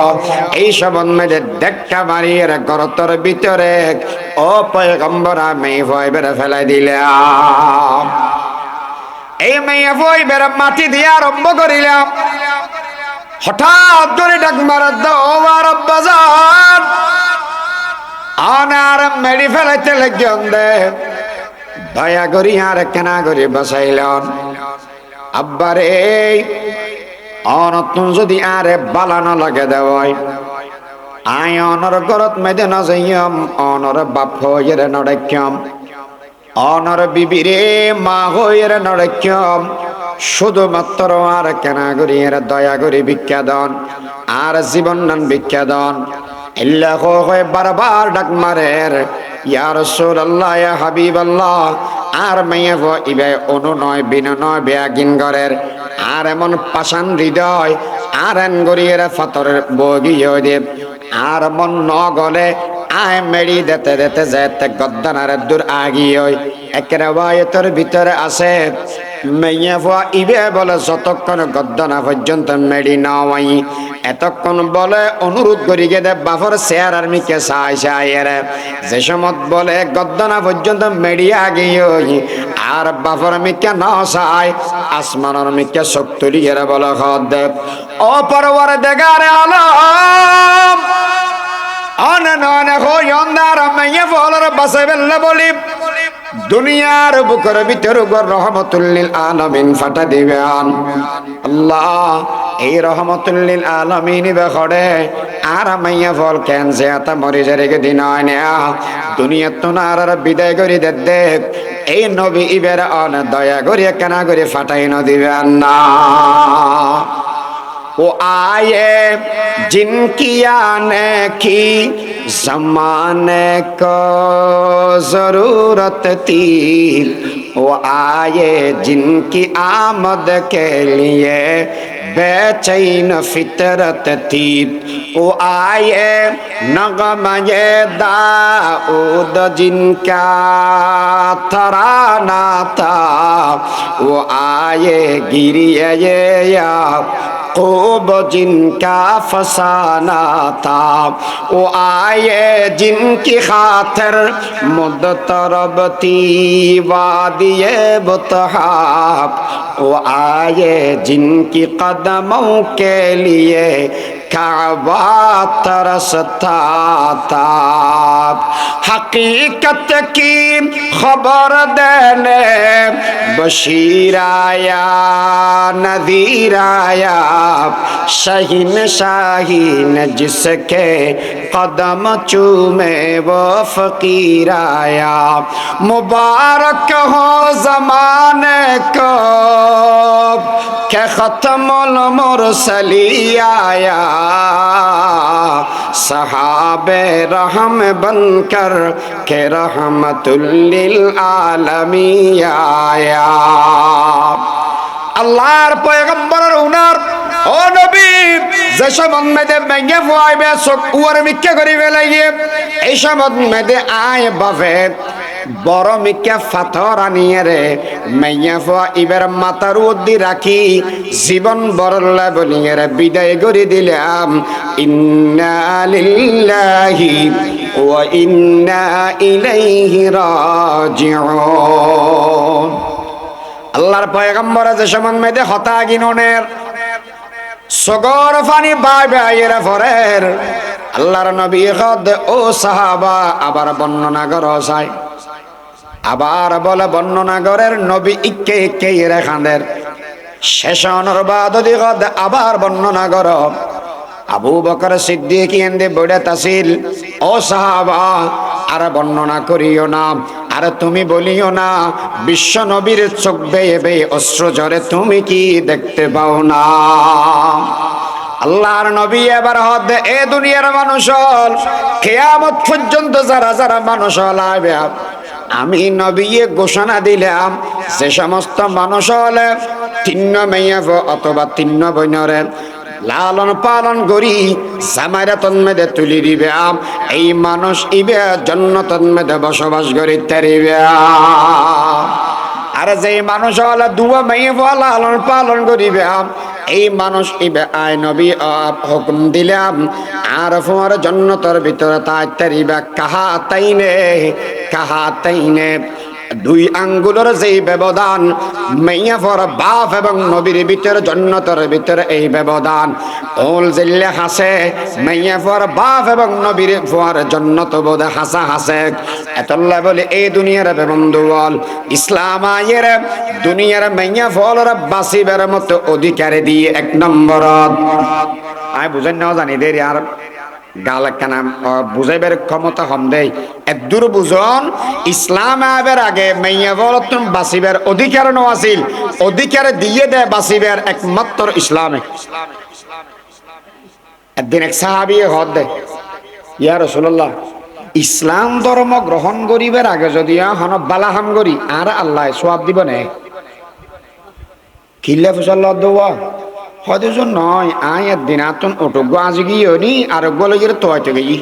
এই সবন মেদে দেখা মারিয়ে গরতর ভিতরে ও পয়গম্বর মেয়ে ভয় বেড়ে ফেলাই দিলাম এই মেয়ে ভয় বেড়ে মাটি দিয়ে আরম্ভ করিলাম হঠাৎ করে ডাক মারা দাও বাজার আনার মেরি ফেলাইতে লাগন দে দয়া করি আর কেনা করি বাসাইলন আব্বারে অনতুন যদি আরে বালানো লাগে দেওয়াই আই অনর গরত মেদে না যাইয়াম অনর বাপ হইরে নড়াইয়াম অনর বিবিরে মা হইরে নড়াইয়াম শুধুমাত্র আর কেনা করি এর দয়া করি ভিক্ষা দন আর জীবন দান ভিক্ষা দন ইল্লা হয় বারবার ডাক মারের ইয়া রাসূলুল্লাহ ইয়া হাবিবাল্লাহ আর মাইয়া ইবে অনু নয় বিনু নয় বেয়াগিন গরের আর এমন পাষাণ হৃদয় আর এন গরিয়ের ফাতরের বগিয়ে দেব আর মন ন গলে আয় মেড়ি দেতে দেতে যেতে গদ্দানার দূর আগিয়ে একের বায়তর ভিতরে আছে মেয়ে ফুয়া ইবে বলে যতক্ষণ গদ্দানা পর্যন্ত মেড়ি নাওয়াই এতক্ষণ বলে অনুরোধ করি গে দে বাফর শেয়ার আর মিকে সাই সাইয়ের যে সমত বলে গদ্দানা পর্যন্ত মেড়ি আগিয়ে আর বাফর মিকে না সাই আসমানের মিকে শক্তি এর বলে খদ দেব ও পরবরে দেগারে আলম অননে হই অন্ধার মেয়ে ফলর বাসে বেল্লে বলি দুনিয়ার বুকের ভিতর রহমতুল লিল আলামিন ফাটা দিবেন আল্লাহ এই রহমতুল লিল আলামিন বেখড়ে আর মাইয়া ফল কেন যে আতা মরি যারে দিন হয় না দুনিয়া তো আর বিদায় করি দে এই নবী ইবের অন দয়া করি কেনা করে ফাটাই ন দিবেন না वो आए जिनकी आने की ज़माने को ज़रूरत थी वो आए जिनकी आमद के लिए बेचैन फितरत थी वो आए नगमे दाऊद जिनका तराना था वो आए गिरिए या खूब जिनका फसाना था वो आए जिनकी खातिर मुदतरब थी वादिये बुतहा वो आए जिनकी कदमों के लिए काबा तरसता था हकीकत की खबर देने बशीर आया नज़ीर आया शाहीन शाहीन जिसके कदम चूमे वो फकीर आया मुबारक हो ज़माने को के ख़त्मुल मुरसली आया सहाबे रहम बनकर के रहमतुल लिल आलमीन आया আল্লাহর পয়গম্বরের উনার ও নবী যে সমন মেদে ভেঙে ফুয়াইবে চোখ উয়ার মিথ্যা করিবে লাগিয়ে এই সমন মেদে আয় বাফে বড় মিথ্যা পাথর আনিয়ে রে মাইয়া ফুয়া ইবের মাথার উদ্দি রাখি জীবন বরল্লা বলিয়ে রে বিদায় করে দিলাম ইন্না লিল্লাহি ওয়া ইন্না ইলাইহি রাজিউন আল্লাহর পয়গম্বর যে সমান মেদে হতা গিননের সগর ফানি বাই বাইয়ের ফরের আল্লাহর নবী খদ ও সাহাবা আবার বর্ণনা করো চাই আবার বলে বর্ণনা করের নবী ইকে ইকে রেখানের শেষনের বাদদি খদ আবার বর্ণনা করো আবু বকর সিদ্দিক এন্ডে বড়ে তাসিল ও সাহাবা আর বর্ণনা করিও না আর তুমি বলিও না বিশ্ব নবীর চোখ বেয়ে বেয়ে অশ্রু ঝরে তুমি কি দেখতে পাও না আল্লাহর নবী এবার হদ এ দুনিয়ার মানুষ কিয়ামত পর্যন্ত যারা যারা মানুষ হলাবে আমি নবী ঘোষণা দিলাম যে সমস্ত মানুষ হলে তিন্ন মেয়ে অথবা তিন্ন বইনরে লালন পালন করি জামাইরা তন্মেদে তুলি দিবে এই মানুষ ইবে জান্নাতের মধ্যে বসবাস করি তারিবে আর যে মানুষ হলে দুয়া মেয়ে লালন পালন করিবে এই মানুষ ইবে আই নবী হুকুম দিলাম আর ফোর জান্নাতের ভিতরে তারিবে কাহা তাইনে দুই আঙ্গুলের যেই ব্যবধান মাইয়া ফর বাপ এবং নবীর ভিতরে জান্নাতের ভিতরে এই ব্যবধান ওল জিল্লে হাসে মাইয়া ফর বাপ এবং নবীর ফর জান্নাত বোধ হাসা হাসে এতল্লা বলে এই দুনিয়ার বন্ধু বল ইসলাম আয়ের দুনিয়ার মাইয়া ফলর বাসিবের মতো অধিকার দিয়ে এক নম্বর আয় বুঝেন না জানি দেরি আর গাল কানা বুঝাইবার ক্ষমতা কম দেয় এদূর বুঝন ইসলাম আবার আগে মাইয়া বলতুন বাসিবার অধিকার ন আছিল অধিকার দিয়ে দেয় বাসিবার একমাত্র ইসলামে একদিন এক সাহাবী হদ দেয় ইয়া রাসূলুল্লাহ ইসলাম ধর্ম গ্রহণ করিবার আগে যদি হন বালাহাম করি আর আল্লাহ সওয়াব দিব না কিল্লা ফুসাল্লাহ দোয়া হয়তো নয় আয়ের দিন আতন ওটুকু আজ গিয়ে নি আর গলে গিয়ে তোয়াইতে গেই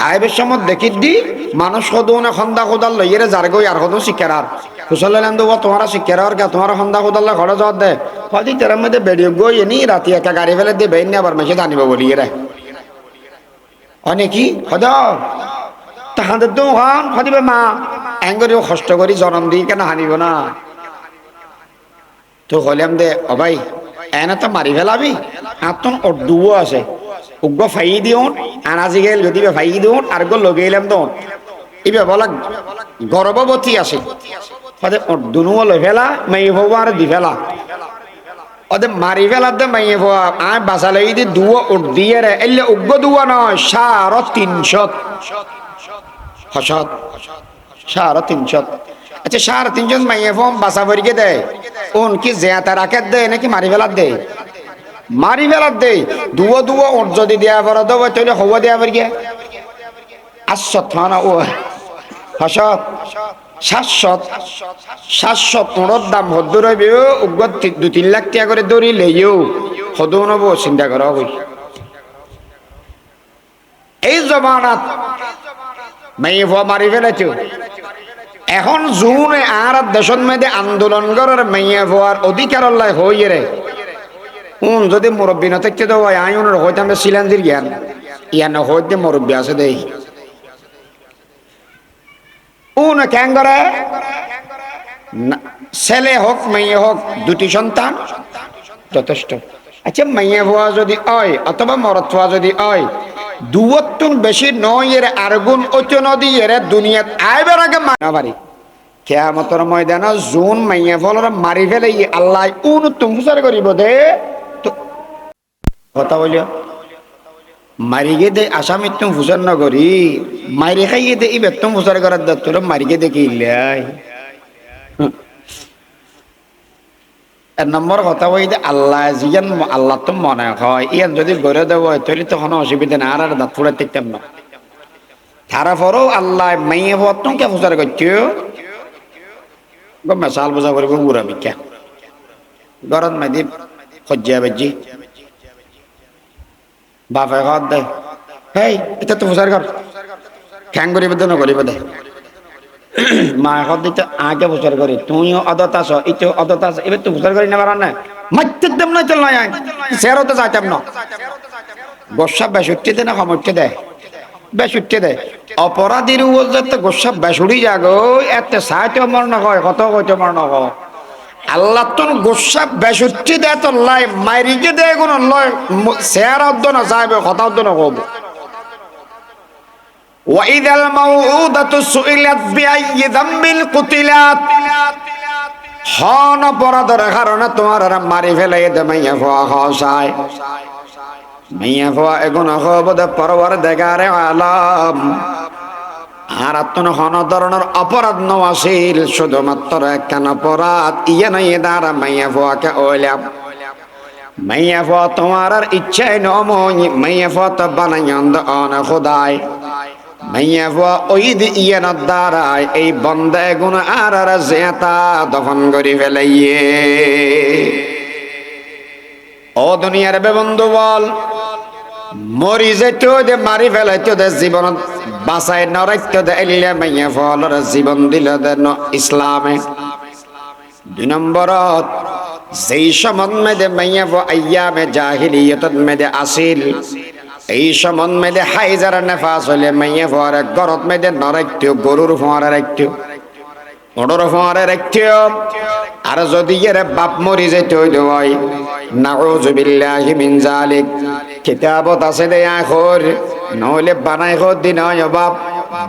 আইবের সময় দেখি দি মানুষ সদু না খন্দা খোদাল লইয়ের যার গই আর হদু শিক্ষার হুসল্লাহ দেবো তোমার শিক্ষার কে তোমার খন্দা খোদাল্লা ঘরে যাওয়ার দে হয়তো তেরার মধ্যে বেরিয়ে গই নি রাতি একা গাড়ি ফেলে দিয়ে বেরিয়ে আবার মেসে জানিব বলিয়ে রে অনেকই হদ তাহাদের তো হন হদিবে মা এঙ্গরিও কষ্ট করি জন্ম দিই কেন হানিব না তো হলাম দে ও ভাই এনে তো মারি ফেলাবি আতন অডুও আছে উগ্র ফাই দিউন আনাজি গেল যদি ফাই দিউন আর গো লগে এলাম দন ইবে বলা গর্ভবতী আছে হদে অডুনুও লই ফেলা মাই হবো আর দি ফেলা ওদে মারি ফেলা দে মাই হবো আই বাসালে দি দুও উড দিয়ে রে এলে উগ্র দুও নয় 350 হসত 350 আচ্ছা 350 মাইয়ে ফোম বাসা ভরিকে দেয় ওন কি জেয়াতা রাখে দেয় নাকি মারি ফেলার দেয় মারি ফেলার দেয় দুও দুও ওর যদি দেয়া পড়া দেবো তাহলে হওয়া দেয়া পারিয়ে 800 থানা ও হসত 700 ওর দাম হদ্দু রইবে উগ্র 2-3 লাখ টাকা করে দৌড়ি লেইও হদু নব চিন্তা করা হই এই জমানাত মাইয়ে ফোয়া মারি ফেলেছো এখন জুনে আর দেশের মধ্যে আন্দোলন করার মাইয়া হওয়ার অধিকার আল্লাহ হইয়ে রে যদি মুরব্বী না থাকতে দেওয়া আইনের হয়তো আমরা শিলান্দির জ্ঞান ইয়ান হইতে মুরব্বী আছে দেই কেন করে ছেলে হোক মেয়ে হোক দুটি সন্তান যথেষ্ট আচ্ছা মাইয়া হওয়া যদি হয় অথবা মরদ হওয়া যদি হয় দুয়তুন বেশি নয় এর আর গুণ অচ নদী এর দুনিয়াত আইবার আগে মানা পারি কিয়ামতের ময়দানে জুন মাইয়া ফলর মারি ফেলে আল্লাহ উন তুম ফুসার করিব দে তো কথা বলিও মারিগে দে আসামি তুম ফুসার নগরী মারি খাইয়ে দে ইবে তুম ফুসার করার দত্তর মারিগে দে কি ইল্লাই এক নম্বর কথা বই যে আল্লাহ জিয়ান আল্লাহ তো মনে হয় ইয়ান যদি গড়ে দেবো তাহলে তো কোনো অসুবিধা না আর দাঁত ফুড়ে দেখতাম না তারপরও আল্লাহ মাইয়ে ভতুম কে ফুসার করছো মেশাল বোঝা করবো বুড়া মিকা গরম মেদি সজ্জা বেজি বাপে ঘর দে হেই এটা তো ফুসার ঘর খ্যাং করিব দে নকরিব দে মা ঘর দিতে আগে ফুসার করি তুইও অদত আস ইতো অদত আস এবার তো ফুসার করি না পারান না মাইতে দেম না চল না সেরো তো যাইতাম না গোসা বেসুট্টি দে না সমর্থে দেয় বেসুট্টি দেয় অপরাধীর তো গোসা বেসুড়ি যাগো এত সাহায্য মর না হয় কত কত মর না হয় আল্লাহ তোর গোসা বেসুট্টি দেয় তো লাই মাইরিকে দেয় কোন লয় শেয়ার অদ্দ না চাইবে কথা অদ্দ না কব ওয়াইদাল মাউউদাতু সুইলাত বিআইয়ি যামবিল কুতিলাত হন অপরাধের কারণে তোমার মারি ফেলে দে মাইয়া ফোয়া খাওয়ায় মাইয়া ফোয়া এগুন হবদে পরবর দেগারে আলাম আর আত্মন হন ধরনের অপরাধ নওয়াসিল শুধুমাত্র একখান অপরাধ ইয়ে নাই দ্বারা মাইয়া ফোয়াকে ওইলাম মাইয়া ফোয়া তোমার আর ইচ্ছাই নমই মাইয়া ফোয়া তো বানাইন্দ অন খোদায় মাইয়া ফোয়া ওই ইয়ে ন দ্বারায় এই বন্দে গুণ আর জেতা দফন করি ফেলাইয়ে ও দুনিয়ার বেবন্ধু বল মরি যেত দে মারি ফেলাইতো দে জীবন বাঁচাই নরাইতো দে এলিলে মাইয়া ফলর জীবন দিল দে ইসলামে দুই নম্বরত যেই সমন মেদে মাইয়া ফ আইয়ামে জাহিলিয়তত মেদে আসিল এই সমন মেদে হাইজার নেফাস হলে মাইয়া ফর গরত মেদে নরাইতো গরুর ফোয়ারে রাখতো ওডর ফোয়ারে রাখতো আর যদি এর বাপ মরি যেত হয় নাউযু বিল্লাহি মিন যালিক কিতাবত আছে দে আখর নহলে বানাই খো দিন হয় বাপ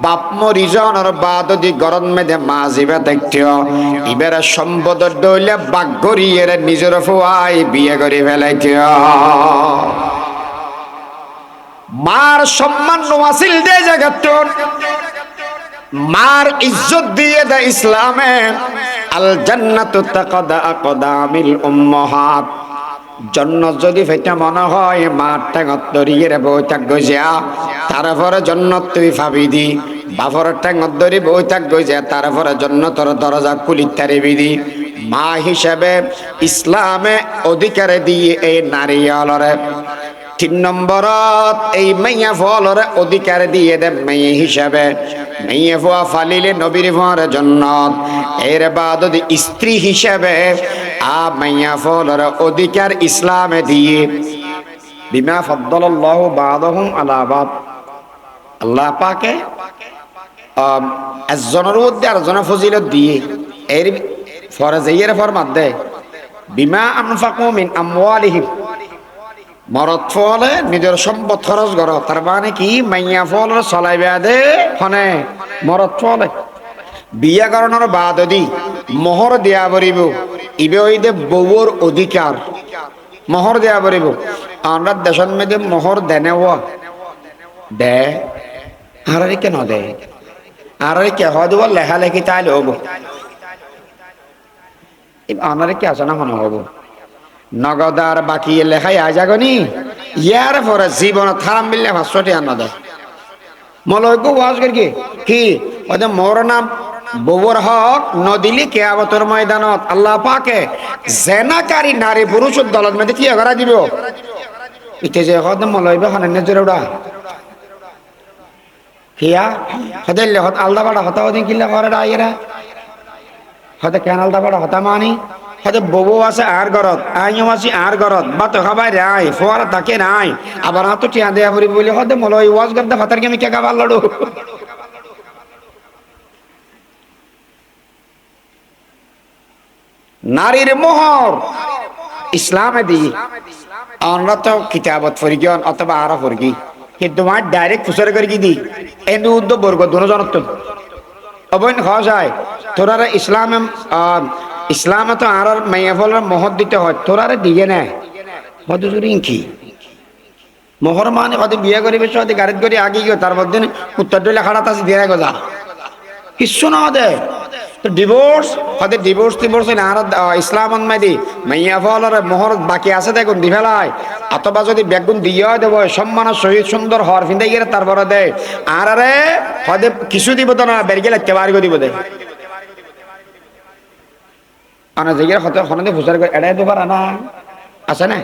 বাপ মরি জনের বাদ দি গরম মেদে মাজিবে দেখতো ইবের সম্পদ দইলে বাগ গরিয়ের নিজের ফুয়াই বিয়ে করে ফেলাইতো মার সম্মান নওয়াসিল দে জগত মার ইজ্জত দিয়ে দে ইসলামে আল জান্নাতু তাকাদা আকদামিল উম্মাহাত জন্নত যদি ফেটা মনে হয় মার ঠেঙত ধরিয়ে বই থাক গইয়া তারপরে জন্নত তুই ভাবি দি বাপর ঠেঙত ধরি বই থাক গইয়া তারপরে জন্নতর দরজা কুলিত তারিবি দি মা হিসাবে ইসলামে অধিকারে দিয়ে এই নারী অলরে তিন নম্বরত এই মাইয়া ফলরে অধিকার দিয়ে দে মেয়ে হিসাবে মেয়ে ফুয়া ফালিলে নবীর ফুয়ার জন্নত এর বাদ স্ত্রী হিসাবে মাইয়া ফলরে অধিকার ইসলামে দিয়ে বিমা ফাদ্দালাল্লাহু বা'দাহুম আলা বা'দ আল্লাহ পাকে একজনের মধ্যে আরেকজনের ফজিলত দিয়ে এর ফরজের ফরমাত দেয় বিমা আনফাকু মিন আমওয়ালিহিম মরদ ফলে নিজের সম্পদ খরচ কর তার মানে কি মাইয়া ফল চলাইবে দে ফনে মরদ ফলে বিয়া করানোর বাদ দি মোহর দেয়া পড়িব ইবে ওই দে বউর অধিকার মোহর দেয়া পড়িব আমরা দেশের মধ্যে মোহর দেনে দে আর কেন দে আর কে হব লেখালেখি তাইলে হব আনারে কে আছে না মনে হব নগদার বাকি লেখাই আজাগনি ইয়ার পরে জীবন থারাম মিললে 500 টাকা না দেয় মলয়কু ওয়াজ করি কি ওদের মোর নাম বউর হক নদিলি কিয়ামতের ময়দানত আল্লাহ পাকে জেনাকারী নারী পুরুষ দলত মধ্যে কি করা দিব ইতে যে হদ মলয়বে হনে নজরে উড়া কিয়া হদে লেহত আলদা বাড়া হতা ওদিন কিল্লা করে আইরা হতে কেন আলদা বাড়া হতা মানি হতে বউ আছে আর ঘরত আইও আছি আর ঘরত বা তো খাবাই রাই ফোয়ারা তাকে নাই আবার হাত টিয়া দেয়া পড়ি বলি হতে মলয় ওয়াজ করতে ফাতার আমি কে গাবার লড়ু নারীর মোহর ইসলামে দি আমরা তো কিতাবত ফরিগন অথবা আরা ফরিগি কিন্তু মা ডাইরেক্ট ফুসরে করি দি এন্ড উদ্দ বর্গ দুনো জনত অবৈন খাওয়া যায় তোরারে ইসলামে তো আর মাইয়া ফলের মহৎ দিতে হয়, তোরারে দিয়ে নেয় হদুরিং কি মোহর মানে হয়তো বিয়ে করিবে হয়তো গাড়িত করে আগে গিয়ে তার মধ্যে উত্তর দিলে খাড়াত আছে দিয়ে গজা কিচ্ছু না দে তো ডিভোর্স হয়তো ডিভোর্স না আর ইসলাম মাইদি মাইয়া ফলের মোহর বাকি আছে দেখুন দি ফেলায় অথবা যদি বেগুন দিয়ে দেবো সম্মান সহিত সুন্দর হর ফিন্দে গেলে তারপরে দেয় আর আরে হয়তো কিছু দিব তো না বের গেলে তেবার দিব দেয় আনা জায়গায় হতে হনদে ফুসার করে এড়াই তো পারা না আছে না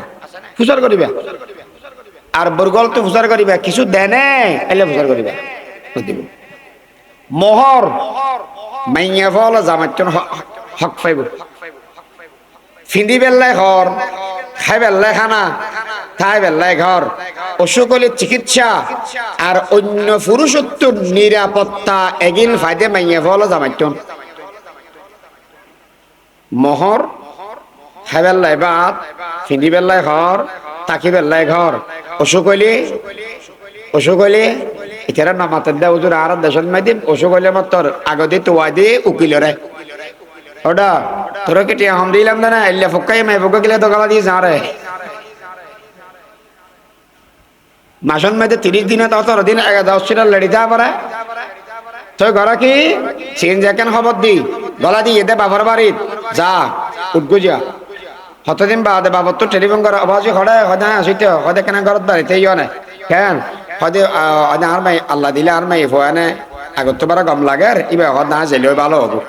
ফুসার করিবা আর বরগল তো ফুসার করিবা কিছু দেনে এলে ফুসার করিবা দিব মোহর মাইয়া ফল জামাতন হক পাইব ফিন্দি বেল্লাই ঘর খাই বেল্লাই খানা খাই বেল্লাই ঘর অসুখ হলে চিকিৎসা আর অন্য পুরুষত্ব নিরাপত্তা এগিন ফাইদে মাইয়া ফল জামাতন মোহর খাই বেল্লাই বাদ ফিন্দি বেল্লাই ঘর তাকি বেল্লাই ঘর অসুখ হইলে এটারা নামাতের দেয় ওজুর আর দেশের মাধ্যম অসুখ হইলে মাত্র আগতে তোয়া দিয়ে উকিলরে ওটা তোরা কেটে হাম দিলাম না এলে ফকাই মে ফকা গেলে তো গালা দিয়ে যা রে মাসন মেয়েদের 30 দিনে তো 10 দিন 10 লেডি যা পারে তুই ঘর কি চেঞ্জ এখন খবর দি গলা দিয়ে দে বাবার বাড়িত যা উঠগো যা হতদিন বাদে বাবর তো টেলিফোন করে আবাজি হড়ে হদা আসিতে হদে কেন ঘরত বাড়িতে ইয় না কেন হদে আর মাই আল্লাহ দিলে আর মাই ফোয়ানে আগত তো বড় গম লাগে আর ইবে হদ না জেলে ভালো হবো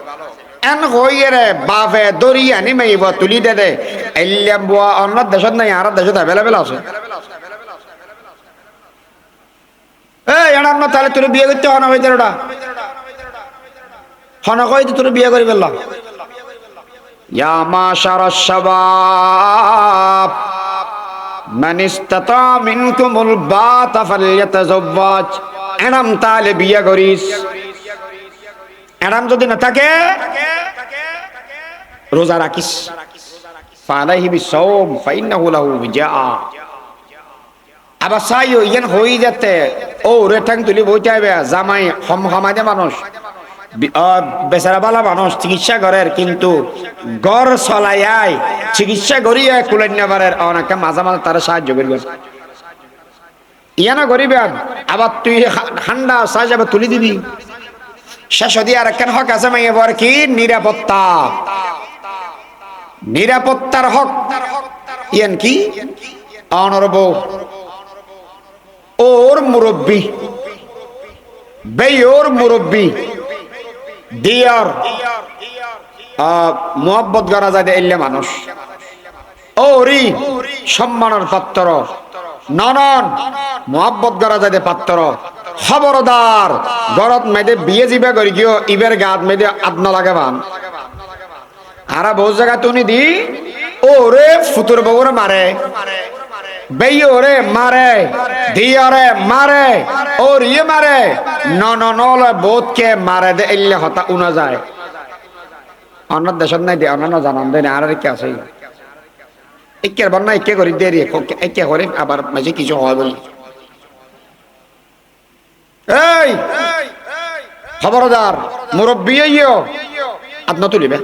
এন হইয়ে রে বাপে দরিয়া নি মাইব তুলি দে দে এলিয়াম বুয়া অন্য দেশত নাই আর দেশত অ্যাভেলেবল আছে এই এনার না তাহলে তোর বিয়ে করতে হনা হইতে ওটা হনা কইতে তোর বিয়ে করি ফেললা ইয়া মাশারাশ শাবাব মান ইসতাতা মিনকুমুল বাতা ফালইয়াতাযাওয়াজ এনাম তাহলে বিয়ে করিস এনাম যদি না থাকে রোজা রাখিস ফালাইহি বিসাওম ফাইন্নাহু লাহু বিজাআ আবার সাইও ইয়ান হই যেতে ও রেটাং তুলি বইতে হবে জামাই হমাদে মানুষ বেচারা বালা মানুষ চিকিৎসা করের কিন্তু গড় চলাইয়াই চিকিৎসা করিয়া কুলান্যাবারের অনেকে মাঝে মাঝে তারা সাহায্য করবে ইয়ানা করিবে আবার তুই ঠান্ডা সাহায্য আবার তুলি দিবি শেষ হদি আর কেন হক আছে মাইয়া বর কি নিরাপত্তার হক ইয়ান কি অনরব ওর মুরব্বী বেয়োর মুরব্বী দিয়ার মোহাব্বত করা যায় এলে মানুষ ওরি সম্মানের পাত্র ননন মোহাব্বত করা যায় পাত্র খবরদার গরত মেয়েদে বিয়ে জিবে করি গিয়ে ইবের গাত মেয়েদে আদনা লাগে বান আরা বহু জায়গা তুনি দি ওরে ফুতুর বউরে মারে বেয়োরে মারে দিয়ারে মারে ওর ইয়ে মারে নল বোধকে মারে দে এলে হতা উনা যায় অন্য দেশত নাই দে অন্য জানান দেয় না আর কে আছে একের বন্যা একে করি দেরি একে করে আবার মাঝে কিছু হয় বলি এই খবরদার মুরব্বী আপনা তুলিবে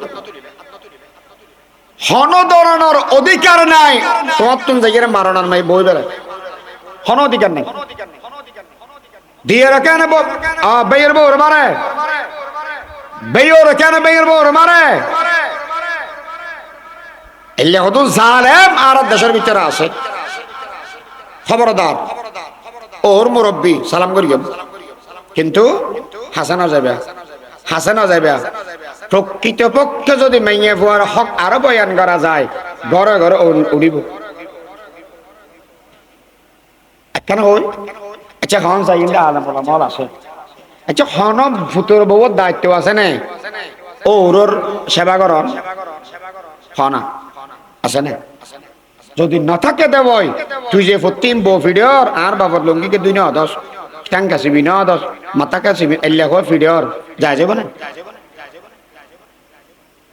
হন ধরনের অধিকার নাই তোমার তুমি জায়গায় মারণার নাই বই বেড়ে হন অধিকার নাই দিয়ে কেন বেয়ের বউর মারে বেয়োর কেন বেয়ের বউর মারে এলে হতো জালেম আর দেশের ভিতরে আছে খবরদার ওর মুরব্বী সালাম করি কিন্তু হাসানো যাবে প্রকৃত পক্ষে যদি মাইয়ে ফুয়ার হক আরো বয়ান করা যায় ঘরে ঘরে উড়িব কেন হই আচ্ছা হন চাই আলমল আছে আচ্ছা হন ভূতর বউর দায়িত্ব আছে নে ওর সেবা করন হনা আছে না যদি না থাকে দেবই তুই যে ফতিম বউ ফিডিওর আর বাবার লঙ্গিকে 2 না 10 টাং কাছিবি না 10 মাথা কাছিবি এল্লা হয় ফিডিওর যায় যাব না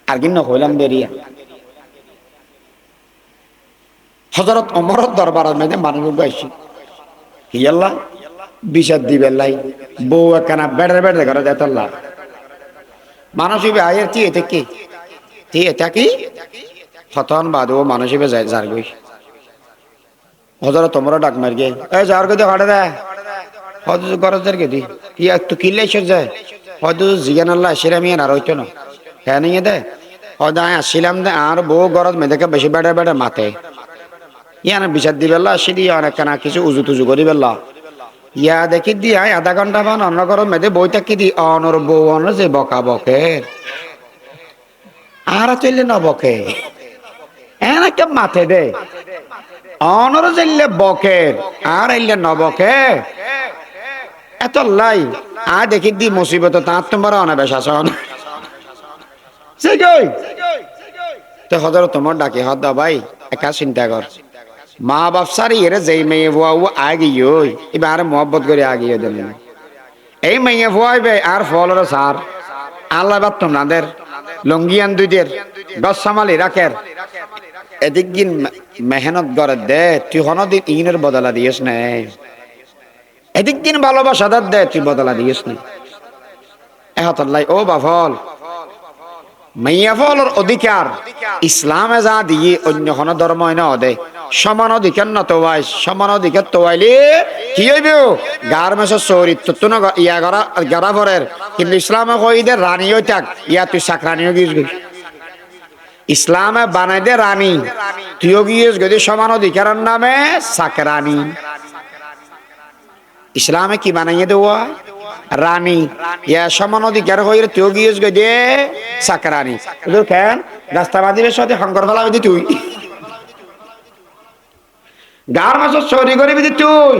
আর কিন হইলাম বেরিয়া হযরত ওমর দরবারের মধ্যে মানুষ গাইছি কি আল্লাহ বিষাদ দিবে লাই বউ একখানা বেড়ে ঘরে যেত আল্লাহ মানুষই আয়ের কি এতে কি এটা কি হতন বাদও মানুষই যায় যার গই হজার তোমরা ডাক মার গে এই যার গই হাড়ে রে হয়তো গরজের গে দি ইয়া তো কিলে এসে যায় হয়তো জিগান আল্লাহ সেরামিয়া আর হইতো না হ্যাঁ নিয়ে দে হয়তো আমি আসছিলাম দে আর বউ গরজ মেয়েদেরকে বেশি বেড়ে বেড়ে মাতে ইয়ান বিচার দিবেল্লা আসি অনেক কেনা কিছু উজু টুজু করি বেল্লা ইয়া দেখি দি আয় আধা ঘন্টা বা অন্য ঘর মেয়েদে বইটা কি দি অনর বউ অনর যে বকা বকে আর চললে ন বকে এনেকে মাথে দে অনর চললে বকে আর এলে ন বকে এত লাই আর দেখি দি মুসিবত তাঁর তোমার অনাবেশ আসন সে কই তো হজর তোমার ডাকে হদ ভাই একা চিন্তা কর মা বাপ সারি এর যেই মেয়ে ভুয়া আগে এবার মোহব্বত করে আগিয়ে দিলেন এই মেয়ে ভুয়াইবে আর ফলর সার আল্লাহ বাদ তোমাদের লঙ্গিয়ান দুইদের গছ সামালি রাখের এদিক দিন মেহনত করে দে তুই হনদিন ইনের বদলা দিয়েস না এদিক দিন ভালোবাসা দে তুই বদলা দিয়েস না এহতাল্লাই ও বাফল মাইয়া ফলর অধিকার ইসলামে যা দিয়ে অন্য কোন ধর্ম না দে সমান অধিকার না তো ভাই সমান অধিকার তো আইলে কি হইবে গার মেসে চরিত্র তো না ইয়া গড়া গড়া ভরের কিন্তু ইসলামে কই দে রানী হই থাক ইয়া তুই সাকরানিও গিস গই ইসলামে বানাই দে রানী তুইও গিয়েস গদি সমান অধিকারের নামে সাকরানি ইসলামে কি বানাইয়ে দেওয়া রানী ইয়া সমান অধিকার হইরে তুইও গিয়েস গদি সাকরানি তোর কেন রাস্তা বাদিবের সাথে হংকর ফেলাবি দি তুই গার মাছ চুরি করিবি দি তুই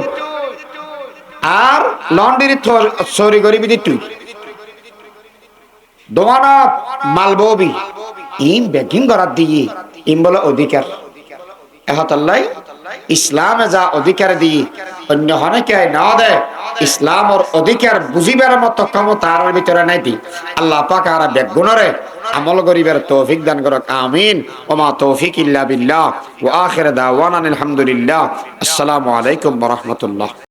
আর লন্ড্রি চুরি করিবি দি তুই দোয়ানত মালববি ইম বেকিং করার দিয়ে ইম বলে অধিকার এহতাল্লাই ইসলামে যা অধিকার দিয়ে অন্য অনেকে না দে ইসলামর অধিকার বুঝিবার মতো ক্ষমতা আর ভিতরে নাই দি আল্লাহ পাক আর বেগুনরে আমল করিবার তৌফিক দান করক আমিন ওমা তৌফিক ইল্লা বিল্লাহ ওয়া আখির দাওয়ানা আলহামদুলিল্লাহ আসসালামু আলাইকুম ওয়া রাহমাতুল্লাহ।